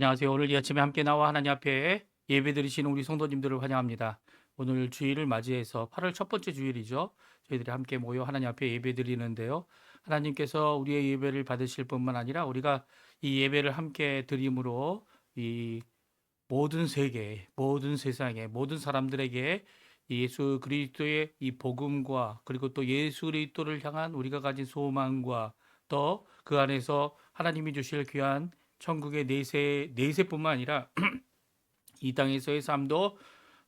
안녕하세요. 오늘 이 아침에 함께 나와 하나님 앞에 예배드리시는 우리 성도님들을 환영합니다. 오늘 주일을 맞이해서 8월 첫 번째 주일이죠. 저희들이 함께 모여 하나님 앞에 예배드리는데요. 하나님께서 우리의 예배를 받으실 뿐만 아니라 우리가 이 예배를 함께 드림으로 이 모든 세계, 모든 세상에, 모든 사람들에게 이 예수 그리스도의 이 복음과 그리고 또 예수 그리스도를 향한 우리가 가진 소망과 또 그 안에서 하나님이 주실 귀한 천국의 내세뿐만 아니라 이 땅에서의 삶도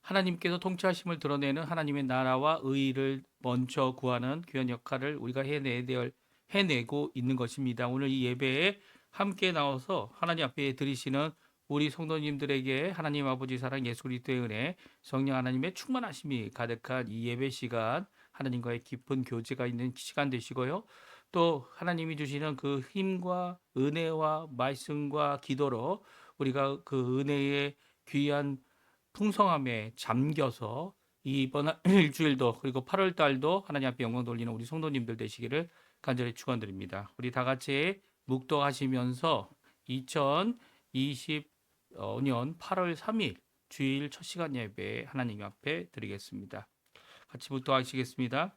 하나님께서 통치하심을 드러내는 하나님의 나라와 의를 먼저 구하는 귀한 역할을 우리가 해내고 있는 것입니다. 오늘 이 예배에 함께 나와서 하나님 앞에 드리시는 우리 성도님들에게 하나님 아버지 사랑 예수 그리스도의 은혜 성령 하나님의 충만하심이 가득한 이 예배 시간 하나님과의 깊은 교제가 있는 시간 되시고요. 또 하나님이 주시는 그 힘과 은혜와 말씀과 기도로 우리가 그 은혜의 귀한 풍성함에 잠겨서 이번 일주일도 그리고 8월 달도 하나님 앞에 영광 돌리는 우리 성도님들 되시기를 간절히 축원드립니다. 우리 다 같이 묵도하시면서 2020년 8월 3일 주일 첫 시간 예배 하나님 앞에 드리겠습니다. 같이 묵도하시겠습니다.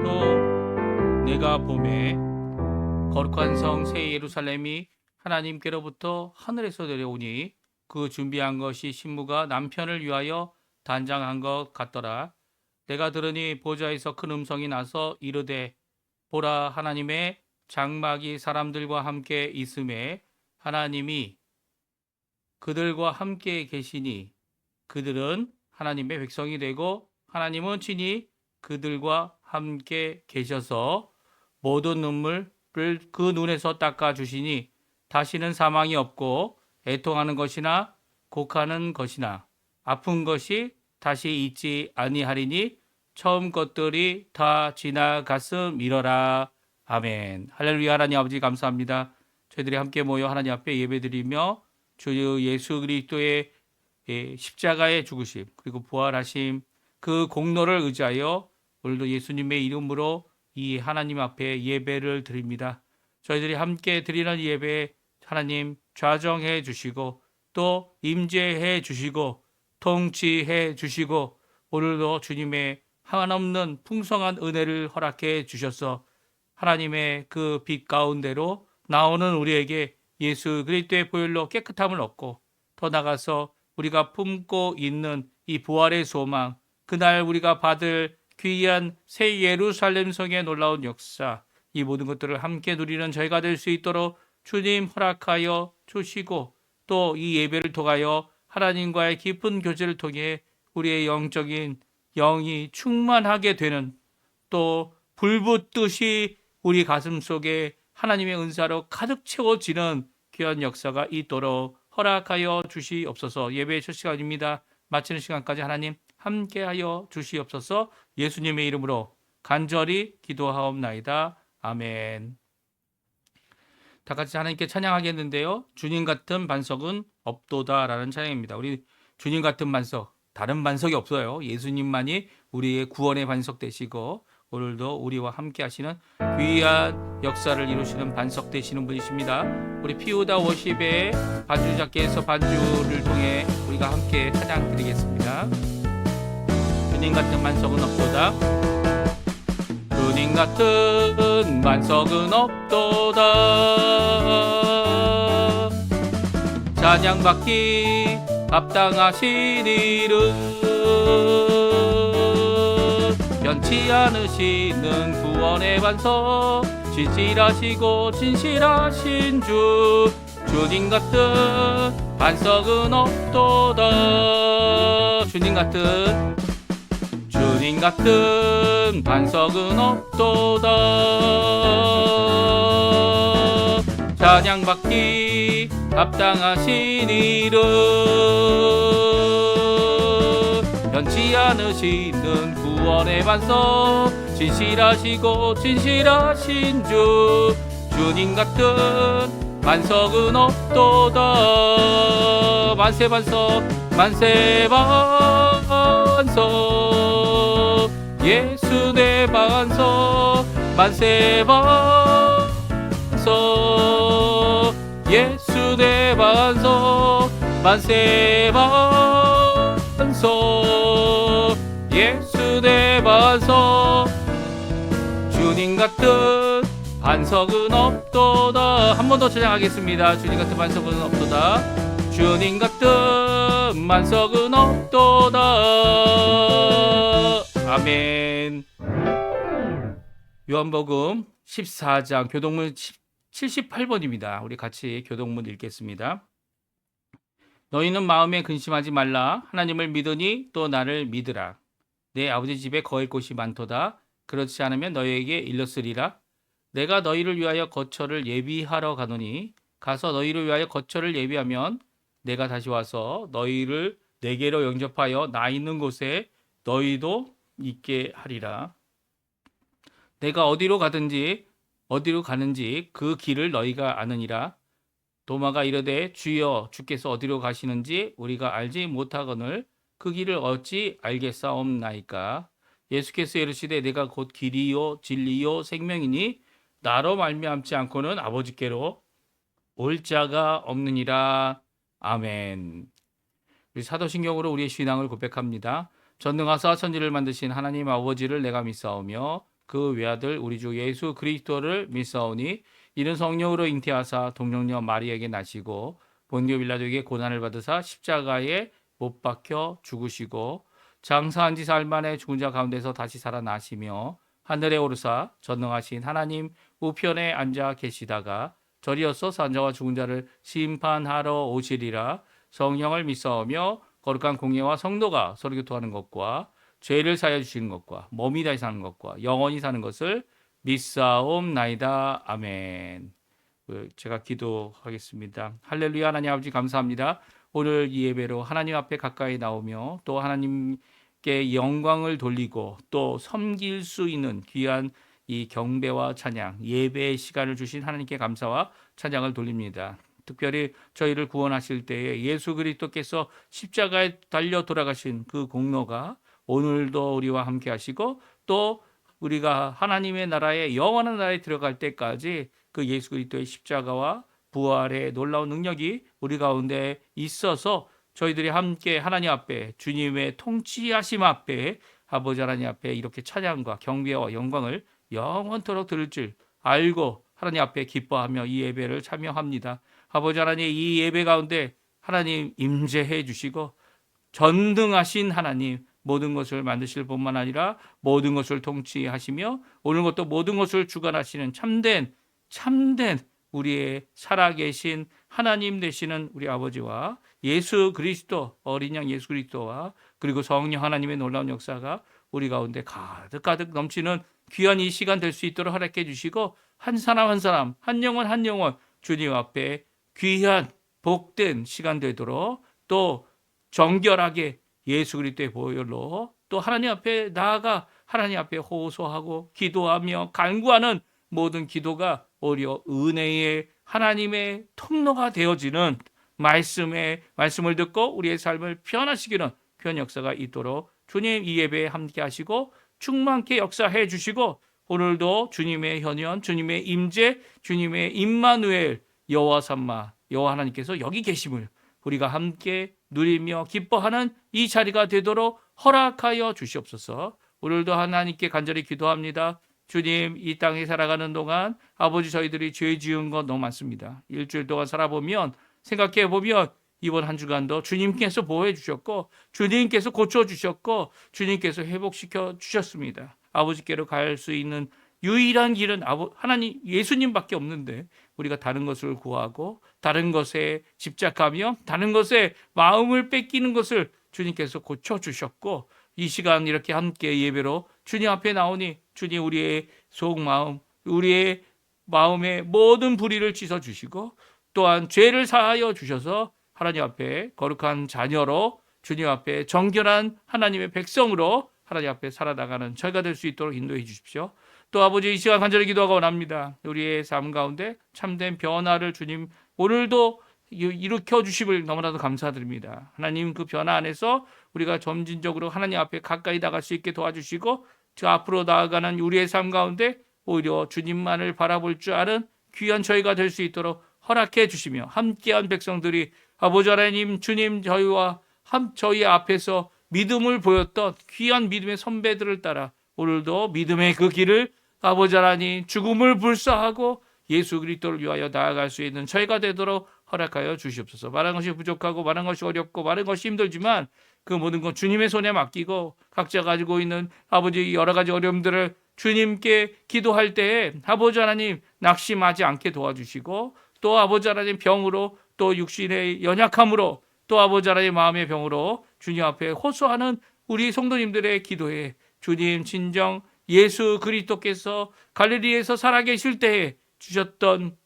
또 내가 봄에 거룩한 성 새 예루살렘이 하나님께로부터 하늘에서 내려오니 그 준비한 것이 신부가 남편을 위하여 단장한 것 같더라. 내가 들으니 보좌에서 큰 음성이 나서 이르되 보라 하나님의 장막이 사람들과 함께 있음에 하나님이 그들과 함께 계시니 그들은 하나님의 백성이 되고 하나님은 친히 그들과 함께 계셔서 모든 눈물을 그 눈에서 닦아 주시니 다시는 사망이 없고 애통하는 것이나 곡하는 것이나 아픈 것이 다시 있지 아니하리니 처음 것들이 다 지나갔음이러라. 아멘. 할렐루야. 하나님 아버지 감사합니다. 저희들이 함께 모여 하나님 앞에 예배드리며 주 예수 그리스도의 십자가의 죽으심 그리고 부활하심 그 공로를 의지하여 오늘도 예수님의 이름으로 이 하나님 앞에 예배를 드립니다. 저희들이 함께 드리는 예배 하나님 좌정해 주시고 또 임재해 주시고 통치해 주시고 오늘도 주님의 한없는 풍성한 은혜를 허락해 주셔서 하나님의 그 빛 가운데로 나오는 우리에게 예수 그리스도의 보혈로 깨끗함을 얻고 더 나가서 우리가 품고 있는 이 부활의 소망 그날 우리가 받을 귀한 새 예루살렘 성의 놀라운 역사 이 모든 것들을 함께 누리는 저희가 될 수 있도록 주님 허락하여 주시고 또 이 예배를 통하여 하나님과의 깊은 교제를 통해 우리의 영적인 영이 충만하게 되는 또 불붙듯이 우리 가슴 속에 하나님의 은사로 가득 채워지는 귀한 역사가 있도록 허락하여 주시옵소서. 예배의 첫 시간입니다. 마치는 시간까지 하나님 함께하여 주시옵소서. 예수님의 이름으로 간절히 기도하옵나이다. 아멘. 다 같이 하나님께 찬양하겠는데요. 주님 같은 반석은 없도다라는 찬양입니다. 우리 주님 같은 반석, 다른 반석이 없어요. 예수님만이 우리의 구원의 반석 되시고 오늘도 우리와 함께 하시는 귀한 역사를 이루시는 반석 되시는 분이십니다. 우리 피우다 워십의 반주자께서 반주를 통해 우리가 함께 찬양 드리겠습니다. 주님 같은 반석은 없도다. 주님 같은 반석은 없도다. 찬양받기 합당하신 이름 변치 않으시는 구원의 반석 진실하시고 진실하신 주 주님 같은 반석은 없도다. 주님 같은 반석은 없도다. 찬양받기 합당하신 이름 변치 않으시는 구원의 반석 진실하시고 진실하신 주 주님 같은 반석은 없도다. 만세 반석 만세 반석 예수 내 반석 만세 반석 예수 내 반석 만세 반석 예수 내 반석 주님 같은 반석은 없도다. 한 번 더 찬양하겠습니다. 주님 같은 반석은 없도다. 주님 같은 반석은 없도다. 아멘. 요한복음 14장 교동문 78번입니다. 우리 같이 교동문 읽겠습니다. 너희는 마음에 근심하지 말라. 하나님을 믿으니 또 나를 믿으라. 내 아버지 집에 거할 곳이 많도다. 그렇지 않으면 너희에게 일렀으리라. 내가 너희를 위하여 거처를 예비하러 가노니 가서 너희를 위하여 거처를 예비하면 내가 다시 와서 너희를 내게로 영접하여 나 있는 곳에 너희도 있게 하리라. 내가 어디로 가는지 그 길을 너희가 아느니라. 도마가 이르되 주여 주께서 어디로 가시는지 우리가 알지 못하거늘 그 길을 어찌 알겠사옵나이까. 예수께서 이르시되 내가 곧 길이요 진리요 생명이니 나로 말미암지 않고는 아버지께로 올 자가 없느니라. 아멘. 우리 사도신경으로 우리의 신앙을 고백합니다. 전능하사 천지를 만드신 하나님 아버지를 내가 믿사오며 그 외아들 우리 주 예수 그리스도를 믿사오니 이는 성령으로 잉태하사 동정녀 마리에게 나시고 본디오 빌라도에게 고난을 받으사 십자가에 못 박혀 죽으시고 장사한 지 사흘 만에 죽은 자 가운데서 다시 살아나시며 하늘에 오르사 전능하신 하나님 우편에 앉아 계시다가 저리어서 산자와 죽은 자를 심판하러 오시리라. 성령을 믿사오며 거룩한 공예와 성도가 서로 교통하는 것과 죄를 사하여 주시는 것과 몸이 다시 사는 것과 영원히 사는 것을 믿사옵나이다. 아멘. 제가 기도하겠습니다. 할렐루야. 하나님 아버지 감사합니다. 오늘 이 예배로 하나님 앞에 가까이 나오며 또 하나님께 영광을 돌리고 또 섬길 수 있는 귀한 이 경배와 찬양, 예배의 시간을 주신 하나님께 감사와 찬양을 돌립니다. 특별히 저희를 구원하실 때에 예수 그리스도께서 십자가에 달려 돌아가신 그 공로가 오늘도 우리와 함께 하시고 또 우리가 하나님의 나라에 영원한 나라에 들어갈 때까지 그 예수 그리스도의 십자가와 부활의 놀라운 능력이 우리 가운데 있어서 저희들이 함께 하나님 앞에 주님의 통치하심 앞에 아버지 하나님 앞에 이렇게 찬양과 경배와 영광을 영원토록 들을 줄 알고 하나님 앞에 기뻐하며 이 예배를 참여합니다. 아버지 하나님 이 예배 가운데 하나님 임재해 주시고 전능하신 하나님 모든 것을 만드실 뿐만 아니라 모든 것을 통치하시며 오늘 것도 모든 것을 주관하시는 참된 우리의 살아계신 하나님 되시는 우리 아버지와 예수 그리스도 어린 양 예수 그리스도와 그리고 성령 하나님의 놀라운 역사가 우리 가운데 가득 넘치는 귀한 이 시간 될 수 있도록 허락해 주시고 한 사람 한 영혼 주님 앞에 귀한 복된 시간 되도록 또 정결하게 예수 그리스도의 보혈로 또 하나님 앞에 나아가 하나님 앞에 호소하고 기도하며 간구하는 모든 기도가 오히려 은혜의 하나님의 통로가 되어지는 말씀을 듣고 우리의 삶을 변화시키는 그런 역사가 있도록 주님 이 예배에 함께 하시고 충만케 역사해 주시고 오늘도 주님의 현현, 주님의 임재, 주님의 임마누엘 여호와 삼마 여호와 하나님께서 여기 계심을 우리가 함께 누리며 기뻐하는 이 자리가 되도록 허락하여 주시옵소서. 오늘도 하나님께 간절히 기도합니다. 주님 이 땅에 살아가는 동안 아버지 저희들이 죄 지은 것 너무 많습니다. 일주일 동안 살아보면 생각해 보면 이번 한 주간도 주님께서 보호해 주셨고 주님께서 고쳐 주셨고 주님께서 회복시켜 주셨습니다. 아버지께로 갈 수 있는 유일한 길은 하나님 예수님밖에 없는데 우리가 다른 것을 구하고 다른 것에 집착하며 다른 것에 마음을 뺏기는 것을 주님께서 고쳐주셨고 이 시간 이렇게 함께 예배로 주님 앞에 나오니 주님 우리의 속마음 우리의 마음의 모든 불의를 씻어주시고 또한 죄를 사하여 주셔서 하나님 앞에 거룩한 자녀로 주님 앞에 정결한 하나님의 백성으로 하나님 앞에 살아나가는 저희가 될 수 있도록 인도해 주십시오. 또 아버지 이 시간 간절히 기도하고 원합니다. 우리의 삶 가운데 참된 변화를 주님 오늘도 일으켜 주심을 너무나도 감사드립니다. 하나님 그 변화 안에서 우리가 점진적으로 하나님 앞에 가까이 나갈 수 있게 도와주시고 저 앞으로 나아가는 우리의 삶 가운데 오히려 주님만을 바라볼 줄 아는 귀한 저희가 될 수 있도록 허락해 주시며 함께한 백성들이 아버지 하나님 주님 저희와 저희 앞에서 믿음을 보였던 귀한 믿음의 선배들을 따라 오늘도 믿음의 그 길을 아버지 하나님 죽음을 불사하고 예수 그리스도를 위하여 나아갈 수 있는 저희가 되도록 허락하여 주시옵소서. 많은 것이 부족하고 많은 것이 어렵고 많은 것이 힘들지만 그 모든 건 주님의 손에 맡기고 각자 가지고 있는 아버지 여러 가지 어려움들을 주님께 기도할 때에 아버지 하나님 낙심하지 않게 도와주시고 또 아버지 하나님 병으로 또 육신의 연약함으로 또 아버지 하나님 마음의 병으로 주님 앞에 호소하는 우리 성도님들의 기도에 주님 진정 예수 그리스도께서 갈릴리에서 살아계실 때에 주셨던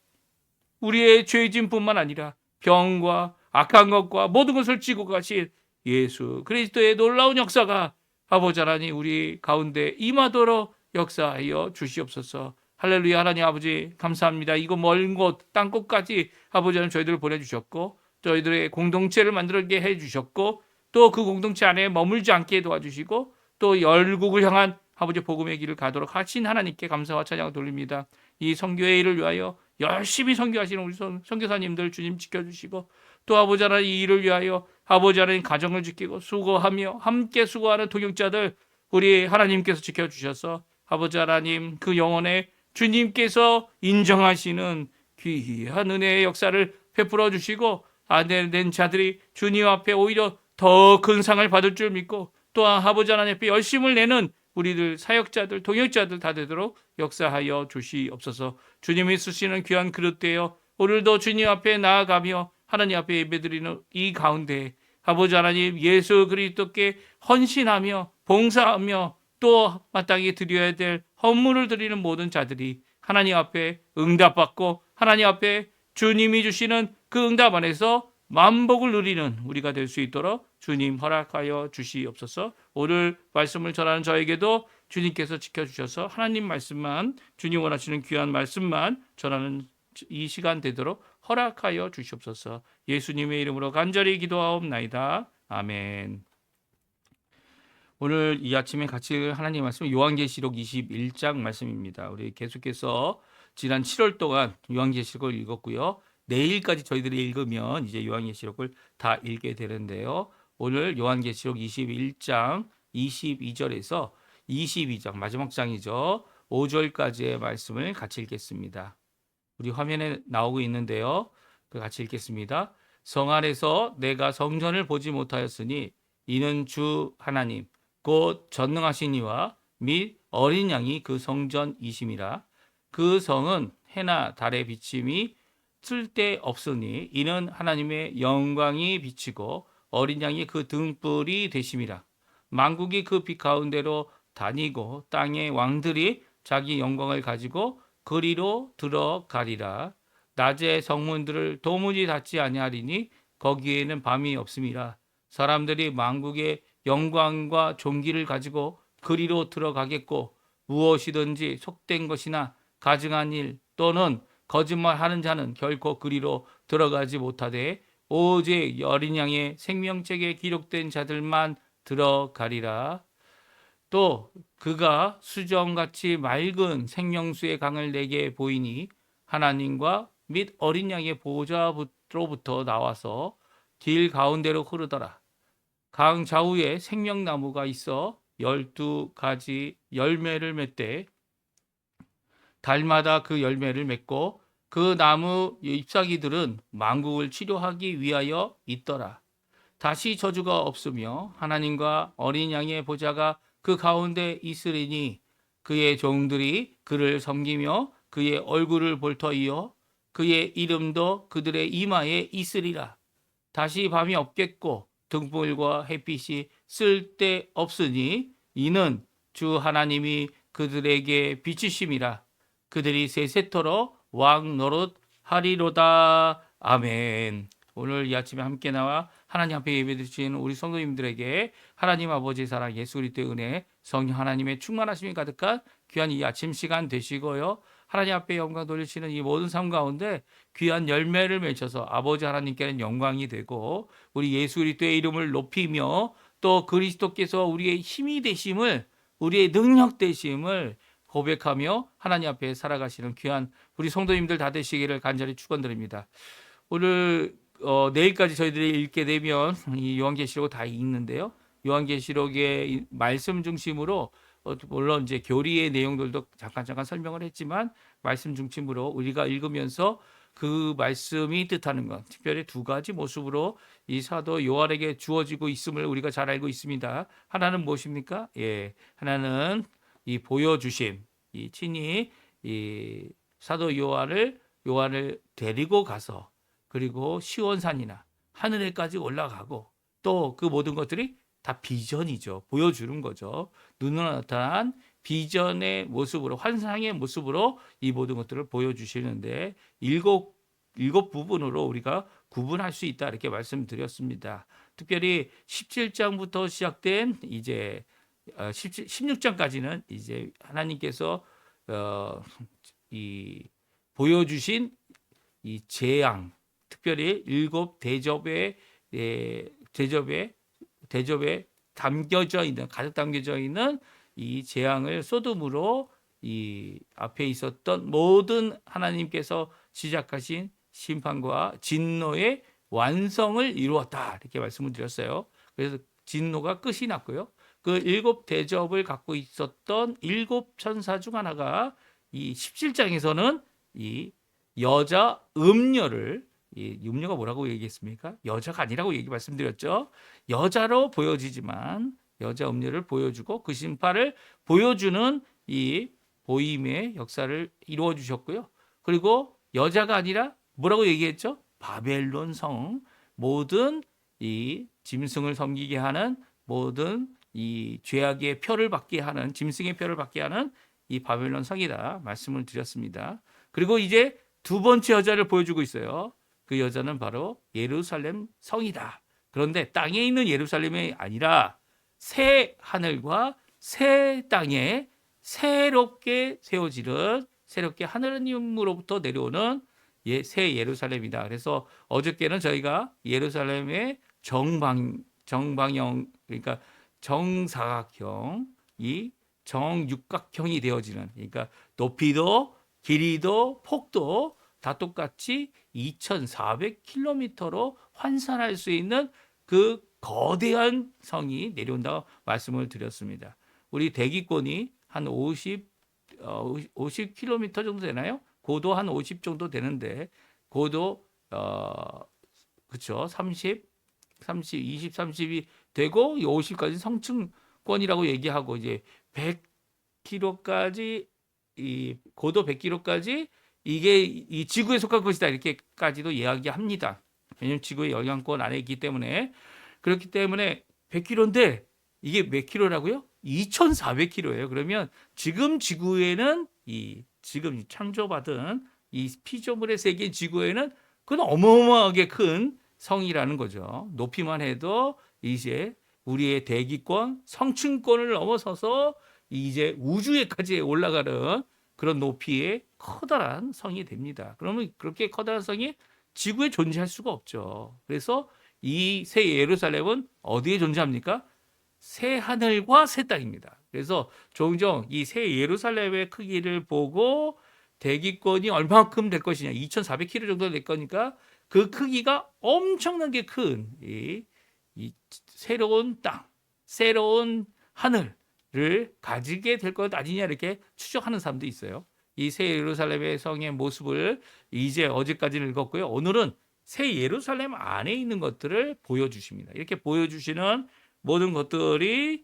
우리의 죄짐뿐만 아니라 병과 악한 것과 모든 것을 지고 가신 예수 그리스도의 놀라운 역사가 아버지 하나님 우리 가운데 임하도록 역사하여 주시옵소서. 할렐루야. 하나님 아버지 감사합니다. 이거 먼 곳 땅끝까지 아버지 하나님 저희들을 보내주셨고 저희들의 공동체를 만들게 해주셨고 또 그 공동체 안에 머물지 않게 도와주시고 또 열국을 향한 아버지 복음의 길을 가도록 하신 하나님께 감사와 찬양을 돌립니다. 이 선교의 일을 위하여 열심히 선교하시는 우리 선교사님들 주님 지켜주시고 또 아버지 하나님 이 일을 위하여 아버지 하나님 가정을 지키고 수고하며 함께 수고하는 동역자들 우리 하나님께서 지켜주셔서 아버지 하나님 그 영혼에 주님께서 인정하시는 귀한 은혜의 역사를 베풀어 주시고 아내된 자들이 주님 앞에 오히려 더 큰 상을 받을 줄 믿고 또한 아버지 하나님 앞에 열심을 내는 우리들 사역자들 동역자들 다 되도록 역사하여 주시옵소서. 주님이 쓰시는 귀한 그릇 되어 오늘도 주님 앞에 나아가며 하나님 앞에 예배드리는 이 가운데 아버지 하나님 예수 그리스도께 헌신하며 봉사하며 또 마땅히 드려야 될 헌물을 드리는 모든 자들이 하나님 앞에 응답받고 하나님 앞에 주님이 주시는 그 응답 안에서 만복을 누리는 우리가 될 수 있도록 주님 허락하여 주시옵소서. 오늘 말씀을 전하는 저에게도 주님께서 지켜주셔서 하나님 말씀만 주님 원하시는 귀한 말씀만 전하는 이 시간 되도록 허락하여 주시옵소서. 예수님의 이름으로 간절히 기도하옵나이다. 아멘. 오늘 이 아침에 같이 하나님 말씀 요한계시록 21장 말씀입니다. 우리 계속해서 지난 7월 동안 요한계시록을 읽었고요. 내일까지 저희들이 읽으면 이제 요한계시록을 다 읽게 되는데요. 오늘 요한계시록 21장 22절에서 22장 마지막 장이죠. 5절까지의 말씀을 같이 읽겠습니다. 우리 화면에 나오고 있는데요. 같이 읽겠습니다. 성 안에서 내가 성전을 보지 못하였으니 이는 주 하나님 곧 전능하신 이와 및 어린 양이 그 성전이심이라. 그 성은 해나 달의 비침이 쓸데없으니 이는 하나님의 영광이 비치고 어린 양이 그 등불이 되심이라. 만국이 그 빛 가운데로 다니고 땅의 왕들이 자기 영광을 가지고 그리로 들어가리라. 낮에 성문들을 도무지 닫지 아니하리니 거기에는 밤이 없음이라. 사람들이 만국의 영광과 존귀를 가지고 그리로 들어가겠고 무엇이든지 속된 것이나 가증한 일 또는 거짓말하는 자는 결코 그리로 들어가지 못하되 오직 어린 양의 생명책에 기록된 자들만 들어가리라. 또 그가 수정같이 맑은 생명수의 강을 내게 보이니 하나님과 및 어린 양의 보좌로부터 나와서 길 가운데로 흐르더라. 강 좌우에 생명나무가 있어 12가지 열매를 맺되 달마다 그 열매를 맺고 그 나무 잎사귀들은 만국을 치료하기 위하여 있더라. 다시 저주가 없으며 하나님과 어린 양의 보좌가 그 가운데 있으리니 그의 종들이 그를 섬기며 그의 얼굴을 볼 터이요 그의 이름도 그들의 이마에 있으리라. 다시 밤이 없겠고 등불과 햇빛이 쓸데없으니 이는 주 하나님이 그들에게 비치심이라. 그들이 세세토록 왕 노릇 하리로다. 아멘. 오늘 이 아침에 함께 나와 하나님 앞에 예배드리시는 우리 성도님들에게 하나님 아버지의 사랑, 예수 그리스도의 은혜, 성령 하나님의 충만하심이 가득한 귀한 이 아침 시간 되시고요. 하나님 앞에 영광 돌리시는 이 모든 삶 가운데 귀한 열매를 맺혀서 아버지 하나님께는 영광이 되고 우리 예수 그리스도의 이름을 높이며 또 그리스도께서 우리의 힘이 되심을, 우리의 능력 되심을 고백하며 하나님 앞에 살아가시는 귀한 우리 성도님들 다 되시기를 간절히 축원드립니다. 오늘 내일까지 저희들이 읽게 되면 이 요한계시록 다 읽는데요. 요한계시록의 말씀 중심으로 물론 이제 교리의 내용들도 잠깐 설명을 했지만 말씀 중심으로 우리가 읽으면서 그 말씀이 뜻하는 것, 특별히 두 가지 모습으로 이 사도 요한에게 주어지고 있음을 우리가 잘 알고 있습니다. 하나는 무엇입니까? 예, 하나는 이 보여주심, 이 친히 이 사도 요한을 데리고 가서 그리고 시온산이나 하늘에까지 올라가고 또 그 모든 것들이 다 비전이죠. 보여주는 거죠. 눈으로 나타난 비전의 모습으로, 환상의 모습으로 이 모든 것들을 보여주시는데 일곱 부분으로 우리가 구분할 수 있다 이렇게 말씀드렸습니다. 특별히 17장부터 시작된 이제 16장까지는 이제 하나님께서 이 보여주신 이 재앙, 특별히 일곱 대접에 담겨져 있는, 가득 담겨져 있는 이 재앙을 소돔으로 이 앞에 있었던 모든 하나님께서 시작하신 심판과 진노의 완성을 이루었다 이렇게 말씀을 드렸어요. 그래서 진노가 끝이 났고요. 그 일곱 대접을 갖고 있었던 일곱 천사 중 하나가 이 17장에서는 이 여자 음녀를, 이 음녀가 뭐라고 얘기했습니까? 여자가 아니라고 말씀드렸죠. 여자로 보여지지만 여자 음녀를 보여주고 그 심판을 보여주는 이 보임의 역사를 이루어 주셨고요. 그리고 여자가 아니라 뭐라고 얘기했죠? 바벨론 성, 모든 이 짐승을 섬기게 하는, 모든 이 죄악의 표를 받게 하는, 짐승의 표를 받게 하는 이 바벨론 성이다 말씀을 드렸습니다. 그리고 이제 두 번째 여자를 보여주고 있어요. 그 여자는 바로 예루살렘 성이다. 그런데 땅에 있는 예루살렘이 아니라 새 하늘과 새 땅에 새롭게 세워지는, 새롭게 하느님으로부터 내려오는 새 예루살렘이다. 그래서 어저께는 저희가 예루살렘의 정방형, 그러니까 정사각형, 이 정육각형이 되어지는, 그러니까 높이도 길이도 폭도 다 똑같이 2,400km로 환산할 수 있는 그 거대한 성이 내려온다고 말씀을 드렸습니다. 우리 대기권이 한 50km 정도 되나요? 고도 한 50 정도 되는데 고도 그렇죠. 30, 20, 30이 되고 50까지 성층권이라고 얘기하고 이제 100km까지 이 고도 100km까지 이게 이 지구에 속할 것이다 이렇게까지도 이야기합니다. 왜냐하면 지구의 영향권 안에 있기 때문에. 그렇기 때문에 100km인데 이게 몇 킬로라고요? 2,400km예요. 그러면 지금 지구에는 지금 창조받은 이 피조물의 세계 지구에는 그건 어마어마하게 큰 성이라는 거죠. 높이만 해도 이제 우리의 대기권, 성층권을 넘어서서 이제 우주에까지 올라가는 그런 높이의 커다란 성이 됩니다. 그러면 그렇게 커다란 성이 지구에 존재할 수가 없죠. 그래서 이 새 예루살렘은 어디에 존재합니까? 새 하늘과 새 땅입니다. 그래서 종종 이 새 예루살렘의 크기를 보고 대기권이 얼마큼 될 것이냐, 2,400km 정도 될 거니까 그 크기가 엄청나게 큰 이 새로운 땅, 새로운 하늘을 가지게 될 것 아니냐 이렇게 추정하는 사람도 있어요. 이 새 예루살렘의 성의 모습을 이제 어제까지는 읽었고요. 오늘은 새 예루살렘 안에 있는 것들을 보여주십니다. 이렇게 보여주시는 모든 것들이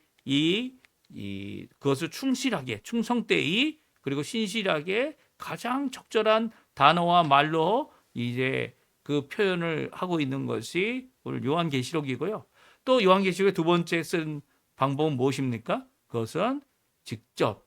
그것을 충실하게, 충성되이 그리고 신실하게 가장 적절한 단어와 말로 이제 그 표현을 하고 있는 것이 오늘 요한계시록이고요. 또 요한계시록의 두 번째 쓴 방법은 무엇입니까? 그것은 직접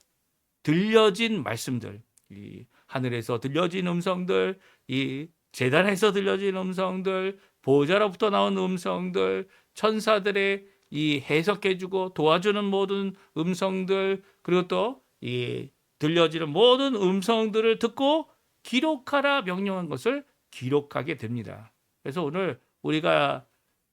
들려진 말씀들, 이 하늘에서 들려진 음성들, 이 제단에서 들려진 음성들, 보호자로부터 나온 음성들, 천사들의 이 해석해주고 도와주는 모든 음성들, 그리고 또 이 들려지는 모든 음성들을 듣고 기록하라 명령한 것을 기록하게 됩니다. 그래서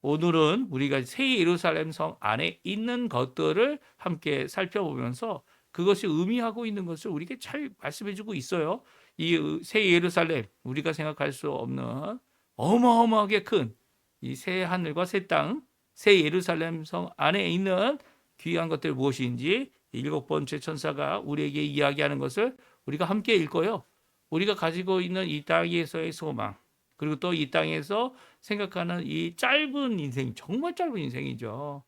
오늘은 우리가 새 예루살렘 성 안에 있는 것들을 함께 살펴보면서 그것이 의미하고 있는 것을 우리에게 잘 말씀해주고 있어요. 이 새 예루살렘, 우리가 생각할 수 없는 어마어마하게 큰 이 새 하늘과 새 땅, 새 예루살렘 성 안에 있는 귀한 것들 무엇인지 일곱 번째 천사가 우리에게 이야기하는 것을 우리가 함께 읽고요. 우리가 가지고 있는 이 땅에서의 소망, 그리고 또 이 땅에서 생각하는 이 짧은 인생, 정말 짧은 인생이죠.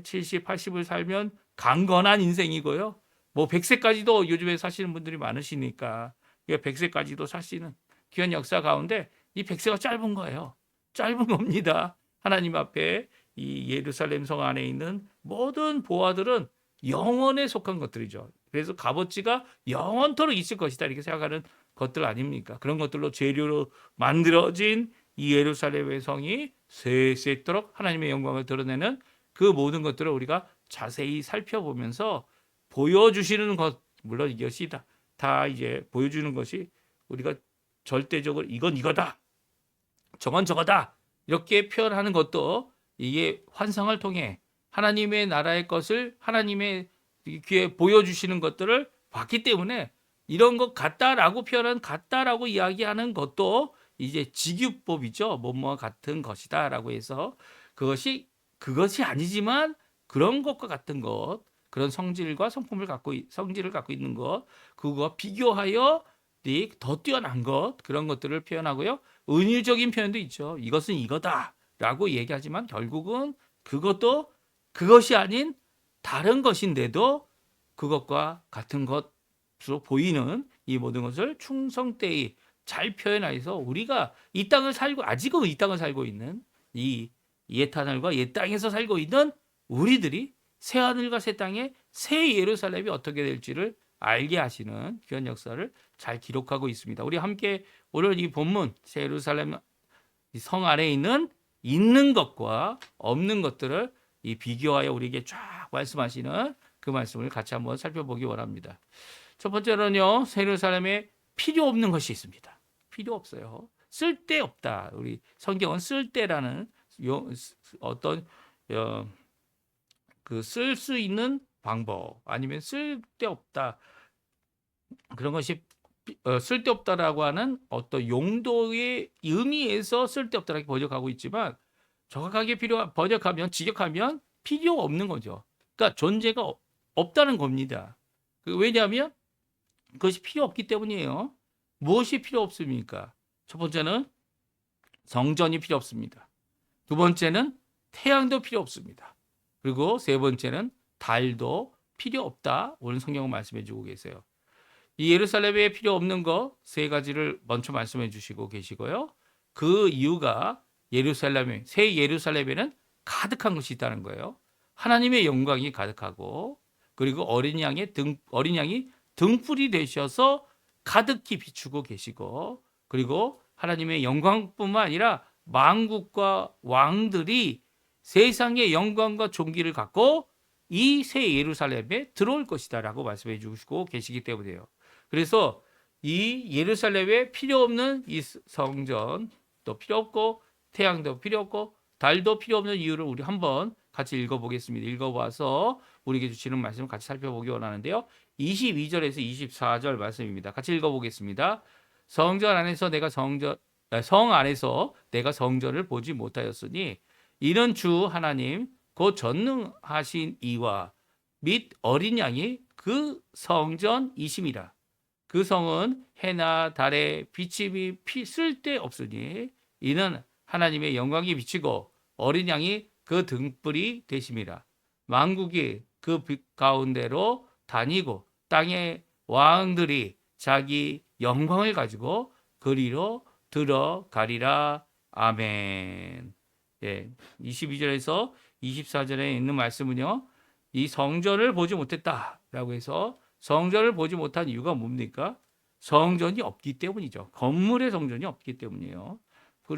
70, 80을 살면 강건한 인생이고요. 뭐 100세까지도 요즘에 사시는 분들이 많으시니까 100세까지도 사시는 귀한 역사 가운데 이 100세가 짧은 거예요. 짧은 겁니다. 하나님 앞에 이 예루살렘 성 안에 있는 모든 보화들은 영원에 속한 것들이죠. 그래서 값어치가 영원토록 있을 것이다 이렇게 생각하는 것들 아닙니까? 그런 것들로 재료로 만들어진 이 예루살렘의 성이 세세토록 하나님의 영광을 드러내는 그 모든 것들을 우리가 자세히 살펴보면서 보여주시는 것, 물론 이것이 다 이제 보여주는 것이 우리가 절대적으로 이건 이거다, 저건 저거다 이렇게 표현하는 것도 이게 환상을 통해 하나님의 나라의 것을 하나님의 귀에 보여주시는 것들을 봤기 때문에 이런 것 같다라고 표현한 같다라고 이야기하는 것도 이제 직유법이죠. 뭐뭐와 같은 것이다라고 해서 그것이 아니지만 그런 것과 같은 것, 그런 성질과 성질을 갖고 있는 것, 그거와 비교하여 더 뛰어난 것, 그런 것들을 표현하고요. 은유적인 표현도 있죠. 이것은 이거다라고 얘기하지만 결국은 그것이 아닌 다른 것인데도 그것과 같은 것으로 보이는 이 모든 것을 충성되이 잘 표현해서 우리가 아직은 이 땅을 살고 있는 이 옛하늘과 옛 땅에서 살고 있는 우리들이 새 하늘과 새 땅에 새 예루살렘이 어떻게 될지를 알게 하시는 귀한 역사를 잘 기록하고 있습니다. 우리 함께 오늘 이 본문 새 예루살렘 성 안에 있는 것과 없는 것들을 이 비교하여 우리에게 쫙 말씀하시는 그 말씀을 같이 한번 살펴보기 원합니다. 첫 번째로는요, 새 예루살렘에 필요 없는 것이 있습니다. 필요 없어요. 쓸데없다. 우리 성경은 쓸데라는 어떤 그 쓸 수 있는 방법 아니면 쓸데없다 그런 것이 쓸데없다라고 하는 어떤 용도의 의미에서 쓸데없다라고 번역하고 있지만 정확하게 번역하면 직역하면 필요 없는 거죠. 그러니까 존재가 없다는 겁니다. 왜냐하면 그것이 필요 없기 때문이에요. 무엇이 필요 없습니까? 첫 번째는 성전이 필요 없습니다. 두 번째는 태양도 필요 없습니다. 그리고 세 번째는 달도 필요 없다. 오늘 성경은 말씀해 주고 계세요. 이 예루살렘에 필요 없는 거 세 가지를 먼저 말씀해 주시고 계시고요. 그 이유가 새 예루살렘에는 가득한 것이 있다는 거예요. 하나님의 영광이 가득하고 그리고 어린 양이 등불이 되셔서 가득히 비추고 계시고 그리고 하나님의 영광뿐만 아니라 만국과 왕들이 세상의 영광과 존귀를 갖고 이 새 예루살렘에 들어올 것이다라고 말씀해 주시고 계시기 때문이에요. 그래서 이 예루살렘에 필요 없는 이 성전도 필요 없고 태양도 필요 없고 달도 필요 없는 이유를 우리 한번 같이 읽어보겠습니다. 읽어봐서 우리에게 주시는 말씀을 같이 살펴보기 원하는데요. 22절에서 24절 말씀입니다. 같이 읽어보겠습니다. 성 안에서 내가 성전을 보지 못하였으니 이는 주 하나님 곧 전능하신 이와 및 어린 양이 그 성전이심이라. 그 성은 해나 달의 비침이 쓸데없으니 이는 하나님의 영광이 비치고 어린 양이 그 등불이 되심이라. 만국이 그 빛 가운데로 다니고 땅의 왕들이 자기 영광을 가지고 그리로 들어가리라. 아멘. 22절에서 24절에 있는 말씀은요. 이 성전을 보지 못했다라고 해서 성전을 보지 못한 이유가 뭡니까? 성전이 없기 때문이죠. 건물의 성전이 없기 때문이에요.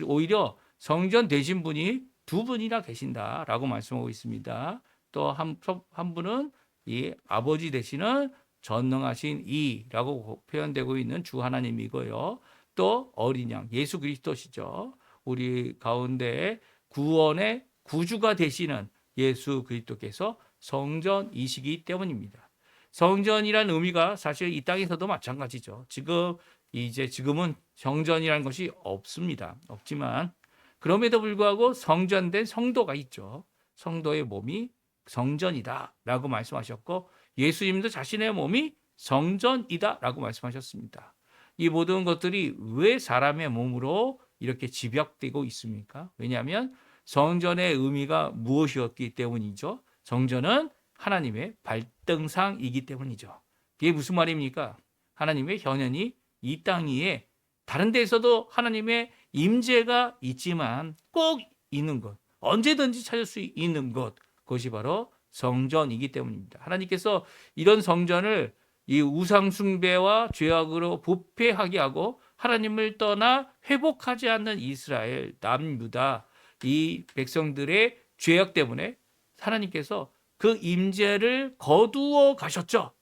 오히려 성전 되신 분이 두 분이나 계신다라고 말씀하고 있습니다. 또 한 분은 이 아버지 되시는 전능하신 이라고 표현되고 있는 주 하나님이고요. 또 어린 양 예수 그리스도시죠. 우리 가운데 구원의 구주가 되시는 예수 그리스도께서 성전이시기 때문입니다. 성전이란 의미가 사실 이 땅에서도 마찬가지죠. 지금은 성전이라는 것이 없습니다. 없지만 그럼에도 불구하고 성전된 성도가 있죠. 성도의 몸이 성전이다라고 말씀하셨고 예수님도 자신의 몸이 성전이다라고 말씀하셨습니다. 이 모든 것들이 왜 사람의 몸으로 이렇게 집약되고 있습니까? 왜냐하면 성전의 의미가 무엇이었기 때문이죠. 성전은 하나님의 발등상이기 때문이죠. 이게 무슨 말입니까? 하나님의 현현이 이 땅 위에 다른 데에서도 하나님의 임재가 있지만 꼭 있는 것, 언제든지 찾을 수 있는 것, 그것이 바로 성전이기 때문입니다. 하나님께서 이런 성전을 이 우상 숭배와 죄악으로 부패하게 하고 하나님을 떠나 회복하지 않는 이스라엘, 남유다 이 백성들의 죄악 때문에 하나님께서 그 임재를 거두어 가셨죠.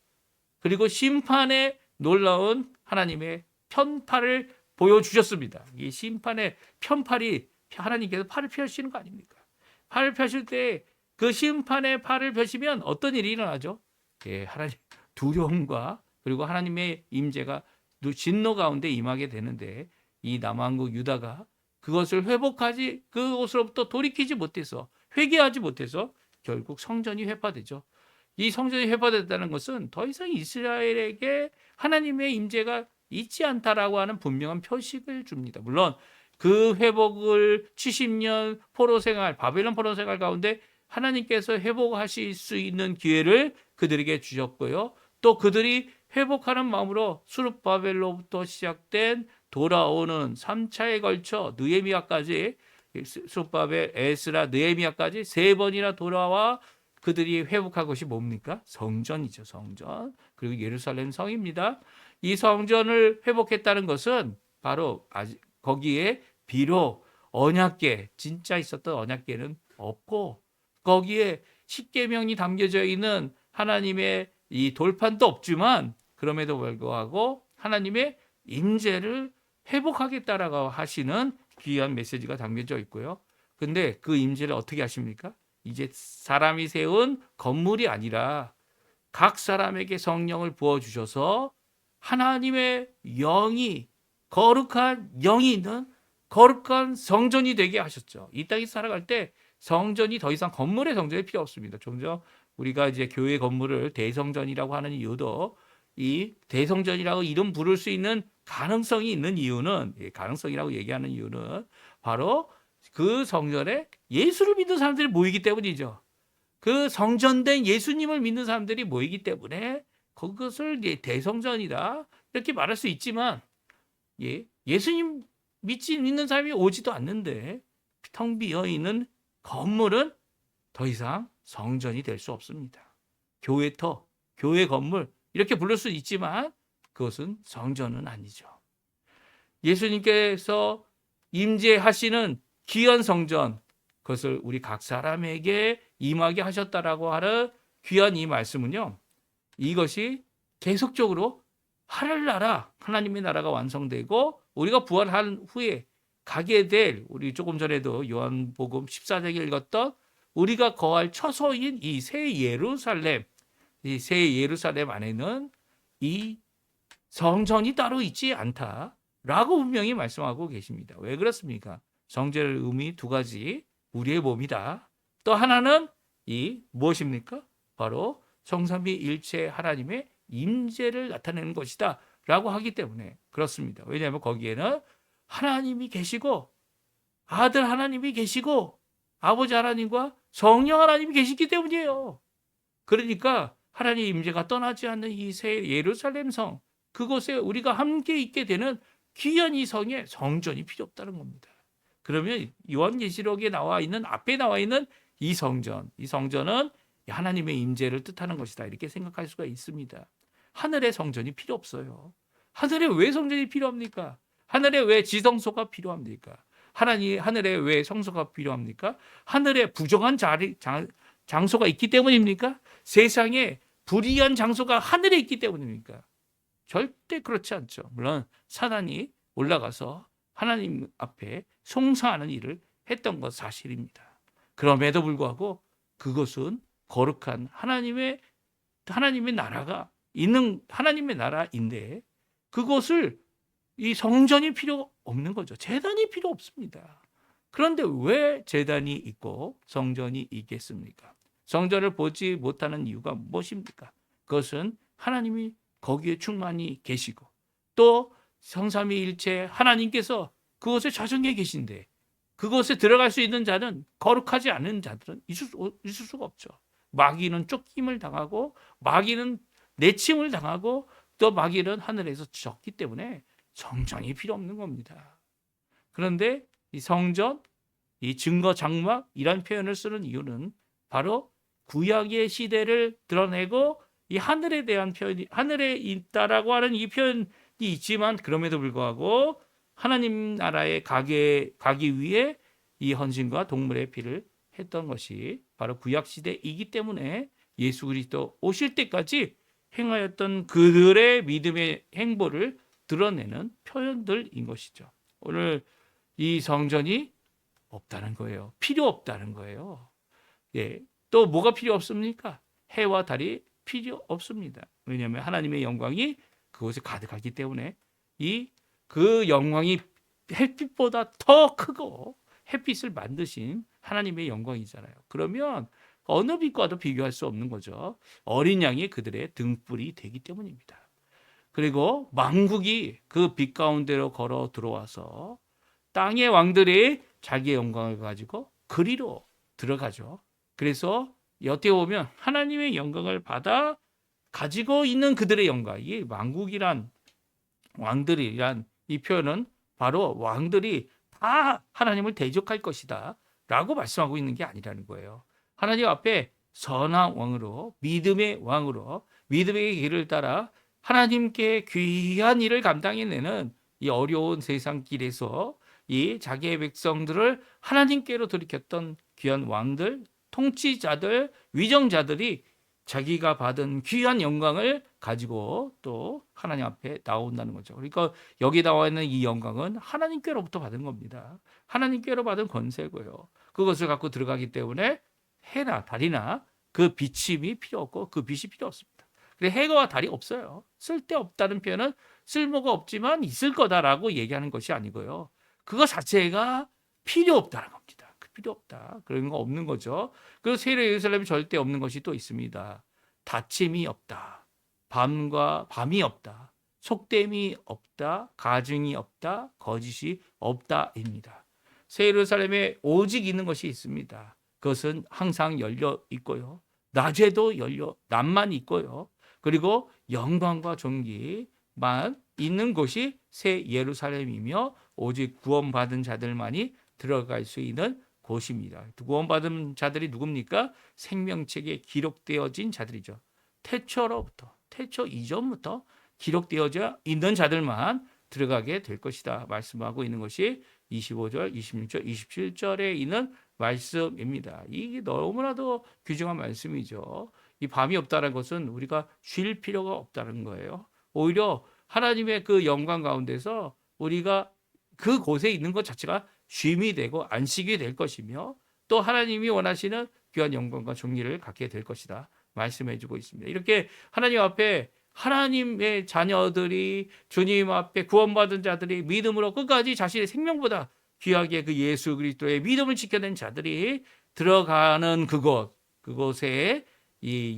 그리고 심판의 놀라운 하나님의 편팔을 보여주셨습니다. 이 심판의 편팔이 하나님께서 팔을 펴시는 거 아닙니까? 팔을 펴실 때 그 심판의 팔을 펴시면 어떤 일이 일어나죠? 예, 하나님 두려움과 그리고 하나님의 임재가 진노 가운데 임하게 되는데 이 남왕국 유다가 그것을 회복하지 그것으로부터 돌이키지 못해서 회개하지 못해서 결국 성전이 회파되죠. 이 성전이 회파됐다는 것은 더 이상 이스라엘에게 하나님의 임재가 있지 않다라고 하는 분명한 표식을 줍니다. 물론 그 회복을 70년 포로 생활, 바벨론 포로 생활 가운데 하나님께서 회복하실 수 있는 기회를 그들에게 주셨고요. 또 그들이 회복하는 마음으로 수르바벨로부터 시작된 돌아오는 3차에 걸쳐 느헤미야까지 수르바벨, 에스라, 느헤미야까지 세 번이나 돌아와 그들이 회복한 것이 뭡니까? 성전이죠. 성전. 그리고 예루살렘 성입니다. 이 성전을 회복했다는 것은 바로 거기에 비록 언약궤, 진짜 있었던 언약궤는 없고 거기에 십계명이 담겨져 있는 하나님의 이 돌판도 없지만 그럼에도 불구하고 하나님의 임재를 회복하겠다라고 하시는 귀한 메시지가 담겨져 있고요. 근데 그 임재를 어떻게 하십니까? 이제 사람이 세운 건물이 아니라 각 사람에게 성령을 부어주셔서 하나님의 영이 거룩한 영이 있는 거룩한 성전이 되게 하셨죠. 이 땅에 살아갈 때 성전이 더 이상 건물의 성전이 필요 없습니다. 좀 전 우리가 이제 교회 건물을 대성전이라고 하는 이유도 이 대성전이라고 이름 부를 수 있는 가능성이 있는 이유는 가능성이라고 얘기하는 이유는 바로 그 성전에 예수를 믿는 사람들이 모이기 때문이죠. 그 성전된 예수님을 믿는 사람들이 모이기 때문에 그것을 대성전이다 이렇게 말할 수 있지만 예수님 믿는 사람이 오지도 않는데 텅 비어 있는 건물은 더 이상 성전이 될 수 없습니다. 교회터, 교회 건물 이렇게 부를 수 있지만 그것은 성전은 아니죠. 예수님께서 임재하시는 귀한 성전, 그것을 우리 각 사람에게 임하게 하셨다라고 하는 귀한 이 말씀은요. 이것이 계속적으로 하늘나라, 하나님의 나라가 완성되고 우리가 부활한 후에 가게 될 우리 조금 전에도 요한복음 14장에 읽었던 우리가 거할 처소인 이 새 예루살렘, 이 새 예루살렘 안에는 이 성전이 따로 있지 않다라고 분명히 말씀하고 계십니다. 왜 그렇습니까? 성전의 의미 두 가지, 우리의 몸이다. 또 하나는 이 무엇입니까? 바로 성삼위일체 하나님의 임재를 나타내는 것이다 라고 하기 때문에 그렇습니다. 왜냐하면 거기에는 하나님이 계시고 아들 하나님이 계시고 아버지 하나님과 성령 하나님이 계시기 때문이에요. 그러니까 하나님의 임재가 떠나지 않는 이 새 예루살렘 성, 그곳에 우리가 함께 있게 되는 귀한 이 성에 성전이 필요 없다는 겁니다. 그러면 요한계시록에 나와 있는 앞에 나와 있는 이 성전은 하나님의 임재를 뜻하는 것이다 이렇게 생각할 수가 있습니다. 하늘의 성전이 필요 없어요. 하늘에 왜 성전이 필요합니까? 하늘에 왜 지성소가 필요합니까? 하늘에 왜 성소가 필요합니까? 하늘에 부정한 장소가 있기 때문입니까? 세상에 불의한 장소가 하늘에 있기 때문입니까? 절대 그렇지 않죠. 물론 사단이 올라가서 하나님 앞에 송사하는 일을 했던 것 사실입니다. 그럼에도 불구하고 그것은 거룩한 하나님의 나라가 있는 하나님의 나라인데 그것을 이 성전이 필요 없는 거죠. 제단이 필요 없습니다. 그런데 왜 제단이 있고 성전이 있겠습니까? 성전을 보지 못하는 이유가 무엇입니까? 그것은 하나님이 거기에 충만히 계시고 또 성삼위일체 하나님께서 그곳에 좌정해 계신데 그곳에 들어갈 수 있는 자는 거룩하지 않은 자들은 있을 수가 없죠. 마귀는 쫓김을 당하고 마귀는 내침을 당하고 또 마귀는 하늘에서 졌기 때문에 성전이 필요 없는 겁니다. 그런데 이 성전, 이 증거 장막 이런 표현을 쓰는 이유는 바로 구약의 시대를 드러내고 이 하늘에 대한 표현이 하늘에 있다라고 하는 이 표현이 있지만 그럼에도 불구하고 하나님 나라에 가기 위해 이 헌신과 동물의 피를 했던 것이 바로 구약 시대이기 때문에 예수 그리스도 오실 때까지 행하였던 그들의 믿음의 행보를 드러내는 표현들인 것이죠. 오늘 이 성전이 없다는 거예요. 필요 없다는 거예요. 예. 또 뭐가 필요 없습니까? 해와 달이 필요 없습니다. 왜냐하면 하나님의 영광이 그곳에 가득하기 때문에 그 영광이 햇빛보다 더 크고 햇빛을 만드신 하나님의 영광이잖아요. 그러면 어느 빛과도 비교할 수 없는 거죠. 어린 양이 그들의 등불이 되기 때문입니다. 그리고 만국이 그 빛 가운데로 걸어 들어와서 땅의 왕들이 자기의 영광을 가지고 그리로 들어가죠. 그래서 어떻게 보면 하나님의 영광을 받아 가지고 있는 그들의 영광, 이 만국이란 왕들이란 이 표현은 바로 왕들이 다 하나님을 대적할 것이다 라고 말씀하고 있는 게 아니라는 거예요. 하나님 앞에 선한 왕으로 믿음의 왕으로 믿음의 길을 따라 하나님께 귀한 일을 감당해내는 이 어려운 세상 길에서 이 자기의 백성들을 하나님께로 돌이켰던 귀한 왕들, 통치자들, 위정자들이 자기가 받은 귀한 영광을 가지고 또 하나님 앞에 나온다는 거죠. 그러니까 여기 나와 있는 이 영광은 하나님께로부터 받은 겁니다. 하나님께로 받은 권세고요. 그것을 갖고 들어가기 때문에 해나 달이나 그 비침이 필요 없고 그 빛이 필요 없습니다. 그래 해가 달이 없어요. 쓸데없다는 표현은 쓸모가 없지만 있을 거다라고 얘기하는 것이 아니고요. 그거 자체가 필요 없다는 겁니다. 필요 없다. 그런 거 없는 거죠. 그리고 새 예루살렘이 절대 없는 것이 또 있습니다. 다침이 없다. 밤이 없다. 속됨이 없다. 가증이 없다. 거짓이 없다입니다. 새 예루살렘에 오직 있는 것이 있습니다. 그것은 항상 열려 있고요. 낮에도 낮만 있고요. 그리고 영광과 존귀만 있는 곳이 새 예루살렘이며 오직 구원받은 자들만이 들어갈 수 있는 곳입니다. 구원받은 자들이 누굽니까? 생명책에 기록되어진 자들이죠. 태초 이전부터 기록되어져 있는 자들만 들어가게 될 것이다. 말씀하고 있는 것이 25절, 26절, 27절에 있는 말씀입니다. 이게 너무나도 귀중한 말씀이죠. 이 밤이 없다는 것은 우리가 쉴 필요가 없다는 거예요. 오히려 하나님의 그 영광 가운데서 우리가 그곳에 있는 것 자체가 쉼이 되고 안식이 될 것이며 또 하나님이 원하시는 귀한 영광과 존귀를 갖게 될 것이다 말씀해 주고 있습니다. 이렇게 하나님 앞에 하나님의 자녀들이 주님 앞에 구원받은 자들이 믿음으로 끝까지 자신의 생명보다 귀하게 그 예수 그리스도의 믿음을 지켜낸 자들이 들어가는 그곳에 이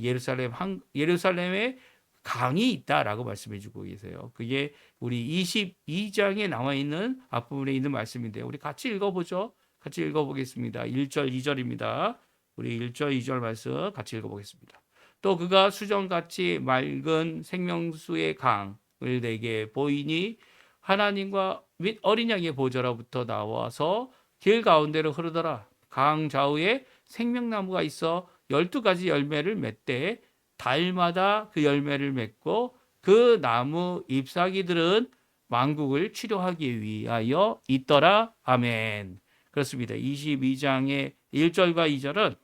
예루살렘의 강이 있다라고 말씀해 주고 계세요. 그게 우리 22장에 나와 있는 앞부분에 있는 말씀인데 우리 같이 읽어보죠. 같이 읽어보겠습니다. 1절 2절입니다. 우리 1절 2절 말씀 같이 읽어보겠습니다. 또 그가 수정같이 맑은 생명수의 강을 내게 보이니 하나님과 및 어린 양의 보좌로부터 나와서 길 가운데로 흐르더라. 강 좌우에 생명나무가 있어 12가지 열매를 맺되 달마다 그 열매를 맺고 그 나무 잎사귀들은 만국을 치료하기 위하여 있더라. 아멘. 그렇습니다. 22장의 1절과 2절은